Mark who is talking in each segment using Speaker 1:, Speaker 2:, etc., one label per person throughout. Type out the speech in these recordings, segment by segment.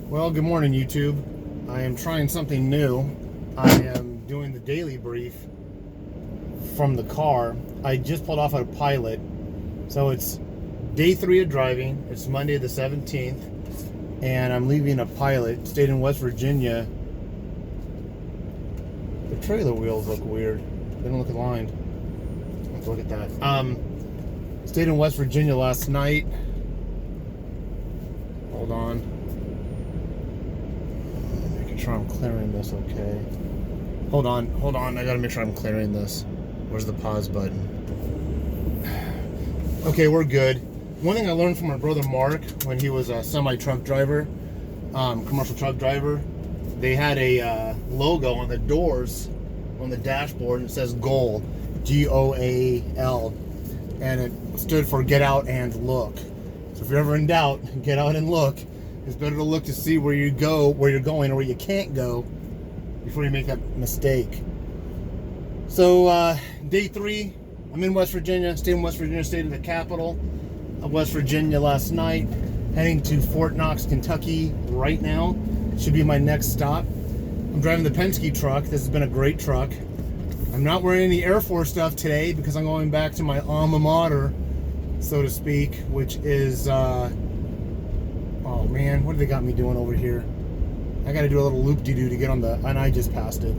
Speaker 1: Well, good morning, YouTube. I am trying something new. I am doing the daily brief from the car. I just pulled off at a pilot. So it's day 3 of driving. It's Monday the 17th. And I'm leaving a pilot. Stayed in West Virginia. The trailer wheels look weird. They don't look aligned. Let's look at that. Stayed in West Virginia last night. Hold on. Sure I'm clearing this okay. Hold on, I gotta make sure I'm clearing this. Where's the pause button? Okay, we're good. One thing I learned from my brother Mark when he was a semi-truck driver, commercial truck driver, they had a logo on the doors on the dashboard, and it says GOAL, G-O-A-L, and it stood for get out and look. So if you're ever in doubt, get out and look. It's better to look to see where you go, where you're going, or where you can't go before you make that mistake. So, day 3, I'm in West Virginia, stayed in West Virginia, stayed in the capital of West Virginia last night, heading to Fort Knox, Kentucky right now. Should be my next stop. I'm driving the Penske truck. This has been a great truck. I'm not wearing any Air Force stuff today because I'm going back to my alma mater, so to speak, which is, oh man, what have they got me doing over here? I gotta do a little loop-de-doo to get on the, and I just passed it.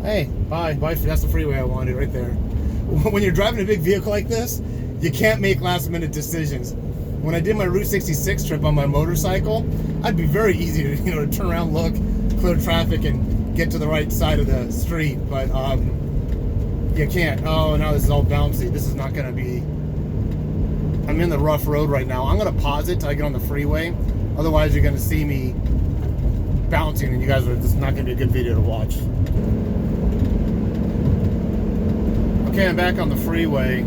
Speaker 1: Hey, bye, that's the freeway I wanted right there. When you're driving a big vehicle like this, you can't make last-minute decisions. When I did my Route 66 trip on my motorcycle, I'd be very easy to, to turn around, look, clear traffic, and get to the right side of the street, but you can't. Oh, now this is all bouncy. This is not gonna be, I'm in the rough road right now. I'm going to pause it till I get on the freeway. Otherwise, you're going to see me bouncing, and you guys are just not going to be a good video to watch. Okay, I'm back on the freeway.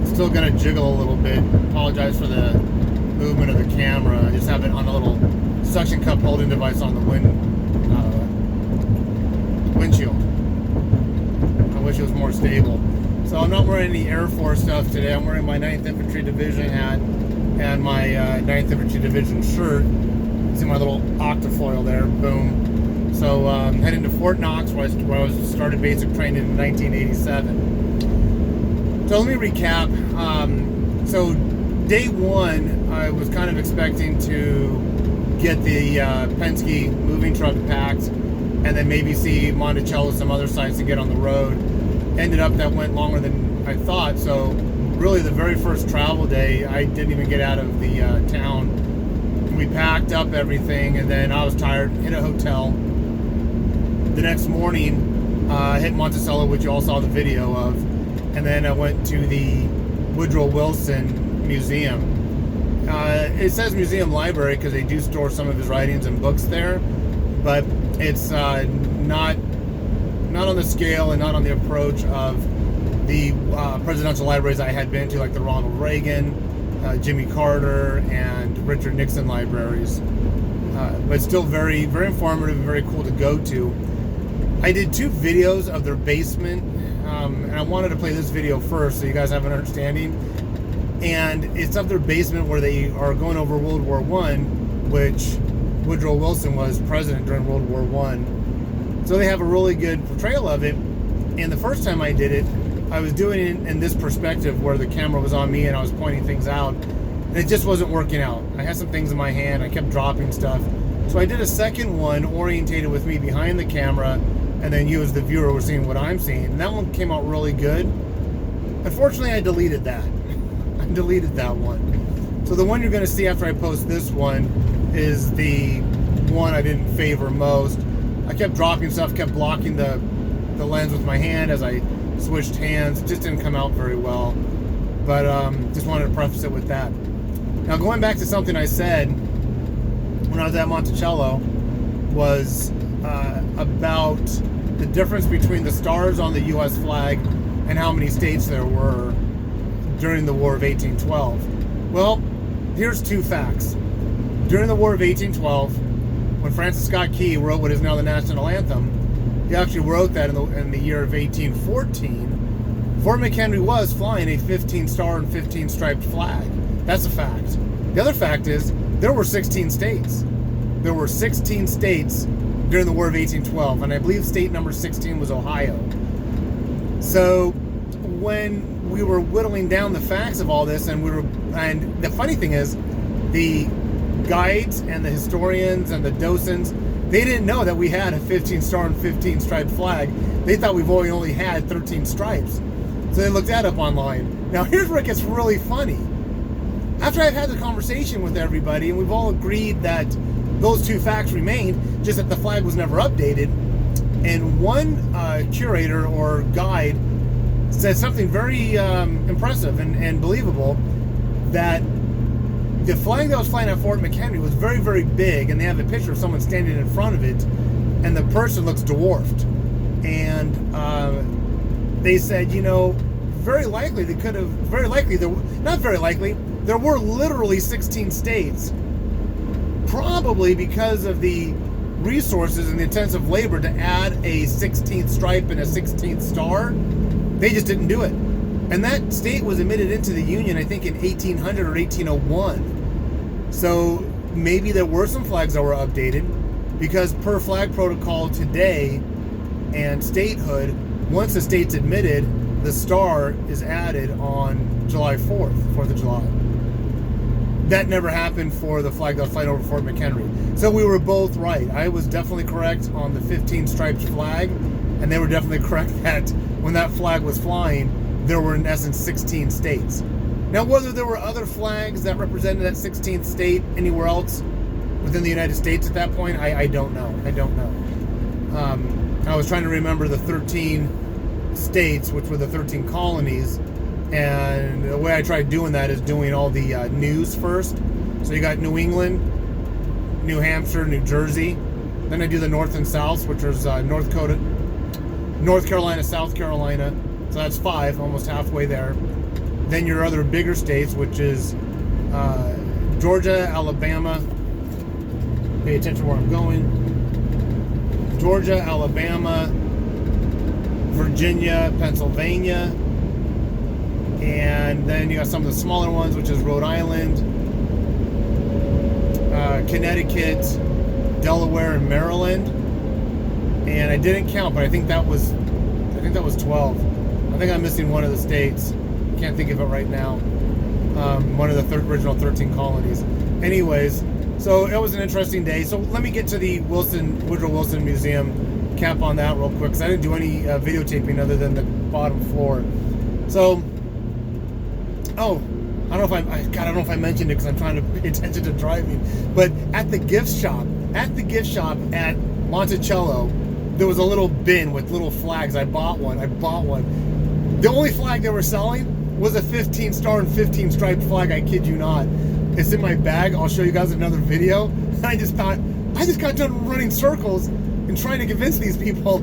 Speaker 1: Still going to jiggle a little bit. Apologize for the movement of the camera. I just have it on a little suction cup holding device on the windshield. I wish it was more stable. So I'm not wearing any Air Force stuff today. I'm wearing my 9th Infantry Division hat and my 9th Infantry Division shirt. See my little octafoil there, boom. So I'm heading to Fort Knox where I started basic training in 1987. So let me recap. So day 1, I was kind of expecting to get the Penske moving truck packed and then maybe see Monticello, some other sites to get on the road. Ended up that went longer than I thought, so really the very first travel day I didn't even get out of the town. We packed up everything and then I was tired, hit a hotel. The next morning hit Monticello, which you all saw the video of, and then I went to the Woodrow Museum. It says museum library because they do store some of his writings and books there, but it's not on the scale and not on the approach of the presidential libraries I had been to, like the Ronald Reagan, Jimmy Carter, and Richard Nixon libraries. But still very, very informative and very cool to go to. I did 2 videos of their basement, and I wanted to play this video first so you guys have an understanding. And it's of their basement where they are going over World War I, which Woodrow Wilson was president during World War I. So they have a really good portrayal of it. And the first time I did it, I was doing it in this perspective where the camera was on me and I was pointing things out. And it just wasn't working out. I had some things in my hand. I kept dropping stuff. So I did a second one orientated with me behind the camera, and then you as the viewer were seeing what I'm seeing. And that one came out really good. Unfortunately, I deleted that. I deleted that one. So the one you're going to see after I post this one is the one I didn't favor most. I kept dropping stuff, kept blocking the lens with my hand as I switched hands. It just didn't come out very well. But just wanted to preface it with that. Now going back to something I said when I was at Monticello was about the difference between the stars on the U.S. flag and how many states there were during the War of 1812. Well, here's 2 facts. During the War of 1812, when Francis Scott Key wrote what is now the national anthem, he actually wrote that in the year of 1814. Fort McHenry was flying a 15-star and 15-striped flag. That's a fact. The other fact is there were 16 states. there were 16 states during the War of 1812, and I believe state number 16 was Ohio. So when we were whittling down the facts of all this, and the funny thing is, the guides and the historians and the docents, they didn't know that we had a 15 star and 15 stripe flag. They thought we've only had 13 stripes. So they looked that up online. Now here's where it gets really funny. After I've had the conversation with everybody, and we've all agreed that those two facts remained, just that the flag was never updated, and one curator or guide said something very impressive and believable, that the flag that was flying at Fort McHenry was very, very big, and they have a picture of someone standing in front of it, and the person looks dwarfed. And they said, very likely there were literally 16 states, probably because of the resources and the intensive labor to add a 16th stripe and a 16th star. They just didn't do it. And that state was admitted into the Union, I think, in 1800 or 1801. So maybe there were some flags that were updated, because per flag protocol today and statehood, once a state's admitted, the star is added on July 4th, 4th of July. That never happened for the flag that was flying over Fort McHenry. So we were both right. I was definitely correct on the 15 striped flag, and they were definitely correct that when that flag was flying, there were in essence 16 states. Now, whether there were other flags that represented that 16th state anywhere else within the United States at that point, I don't know. I was trying to remember the 13 states, which were the 13 colonies, and the way I tried doing that is doing all the news first. So you got New England, New Hampshire, New Jersey. Then I do the North and South, which is North Carolina, South Carolina. So that's 5, almost halfway there. Then your other bigger states, which is Georgia, Alabama. Pay attention where I'm going. Georgia, Alabama, Virginia, Pennsylvania. And then you got some of the smaller ones, which is Rhode Island, Connecticut, Delaware, and Maryland. And I didn't count, but I think that was 12. I think I'm missing one of the states. Can't think of it right now. One of the original 13 colonies. Anyways, so it was an interesting day. So let me get to the Woodrow Wilson Museum, cap on that real quick, because I didn't do any videotaping other than the bottom floor. So, I don't know if I mentioned it because I'm trying to pay attention to driving. But at the gift shop at Monticello, there was a little bin with little flags. I bought one. The only flag they were selling was a 15 star and 15 striped flag. I kid you not. It's in my bag. I'll show you guys another video. I just got done running circles and trying to convince these people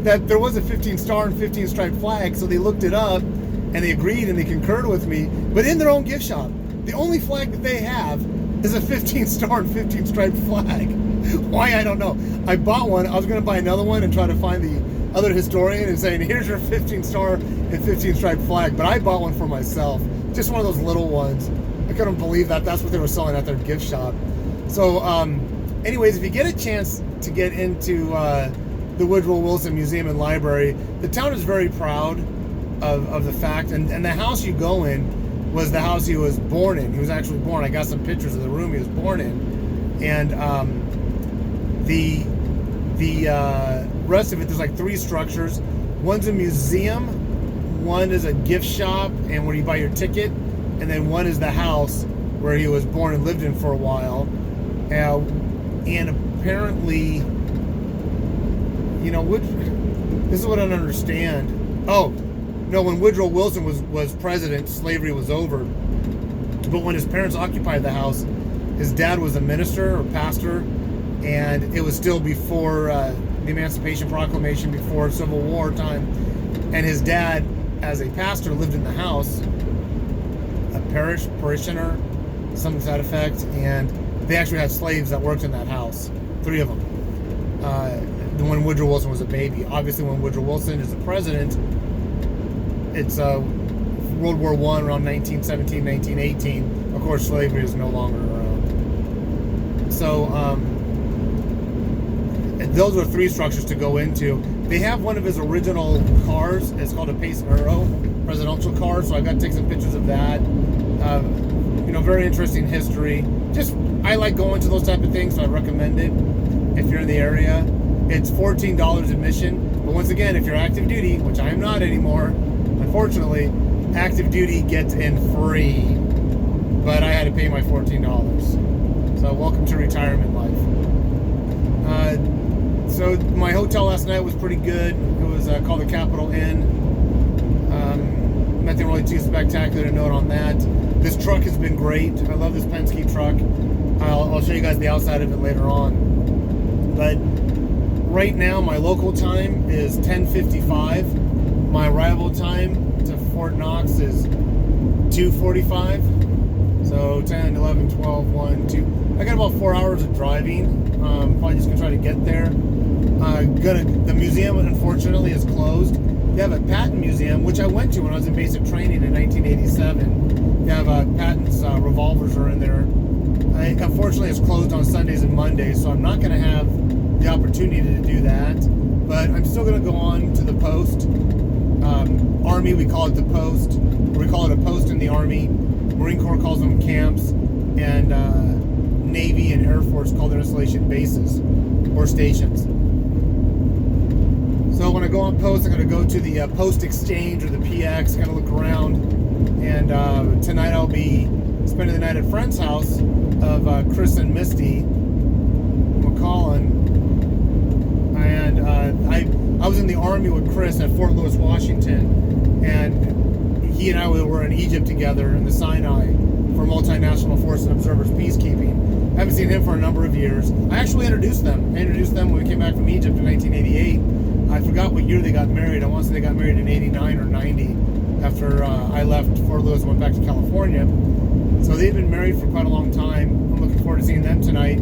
Speaker 1: that there was a 15 star and 15 striped flag. So they looked it up and they agreed and they concurred with me. But in their own gift shop, the only flag that they have is a 15 star and 15 striped flag. Why, I don't know. I bought one. I was going to buy another one and try to find the other historian and saying, here's your 15 star and 15 striped flag. But I bought one for myself. Just one of those little ones. I couldn't believe that that's what they were selling at their gift shop. So anyways, if you get a chance to get into the Woodrow Wilson Museum and Library, the town is very proud of the fact, and the house you go in was the house he was born in. He was actually born. I got some pictures of the room he was born in, and the rest of it, there's like 3 structures. One's a museum, one is a gift shop and where you buy your ticket, and then one is the house where he was born and lived in for a while. And apparently, this is what I don't understand. Oh, no, when Woodrow Wilson was president, slavery was over. But when his parents occupied the house, his dad was a minister or pastor, and it was still before the Emancipation Proclamation, before Civil War time. And his dad, as a pastor, lived in the house, a parishioner, something to that effect, and they actually had slaves that worked in that house, 3 of them. When Woodrow Wilson was a baby. Obviously, when Woodrow Wilson is the president, it's World War I, around 1917, 1918. Of course, slavery is no longer around. So, those are 3 structures to go into. They have one of his original cars. It's called a Pace Aero presidential car, so I got to take some pictures of that. Very interesting history. Just, I like going to those type of things, so I recommend it if you're in the area. It's $14 admission, but once again, if you're active duty, which I am not anymore, unfortunately, active duty gets in free, but I had to pay my $14. So welcome to retirement life. So my hotel last night was pretty good. It was called the Capitol Inn. Nothing really too spectacular to note on that. This truck has been great. I love this Penske truck. I'll show you guys the outside of it later on. But right now, my local time is 10:55. My arrival time to Fort Knox is 2:45. So 10, 11, 12, 1, 2. I got about 4 hours of driving. Probably just gonna try to get there. The museum, unfortunately, is closed. They have a patent museum, which I went to when I was in basic training in 1987. They have patents, revolvers are in there. Unfortunately, it's closed on Sundays and Mondays, so I'm not going to have the opportunity to do that. But I'm still going to go on to the post. Army, we call it the post. We call it a post in the Army. Marine Corps calls them camps. And Navy and Air Force call their installation bases or stations. So when I go on post, I'm going to go to the post exchange or the PX, kind of look around. And tonight I'll be spending the night at a friend's house of Chris and Misty McCollin. And I was in the Army with Chris at Fort Lewis, Washington. And he and I were in Egypt together in the Sinai for Multinational Force and Observers Peacekeeping. I haven't seen him for a number of years. I actually introduced them. I introduced them when we came back from Egypt in 1988. I forgot what year they got married. I want to say they got married in 89 or 90 after I left Fort Lewis and went back to California. So they've been married for quite a long time. I'm looking forward to seeing them tonight.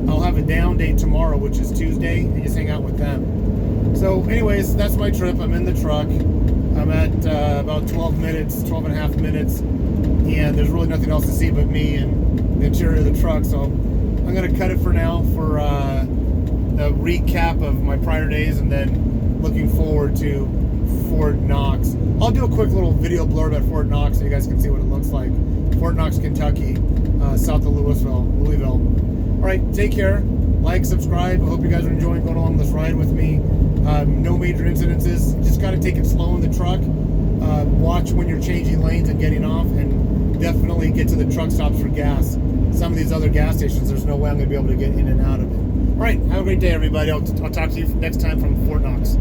Speaker 1: I'll have a down date tomorrow, which is Tuesday, and just hang out with them. So anyways, that's my trip. I'm in the truck. I'm at about 12 and a half minutes, and there's really nothing else to see but me and the interior of the truck. So I'm going to cut it for now for a recap of my prior days, and then looking forward to Fort Knox. I'll do a quick little video blurb at Fort Knox so you guys can see what it looks like. Fort Knox, Kentucky, south of Louisville. All right, take care. Like, subscribe. I hope you guys are enjoying going on this ride with me. No major incidences. Just got to take it slow in the truck. Watch when you're changing lanes and getting off, and definitely get to the truck stops for gas. Some of these other gas stations, there's no way I'm going to be able to get in and out of it. All right, have a great day, everybody. I'll talk to you next time from Fort Knox.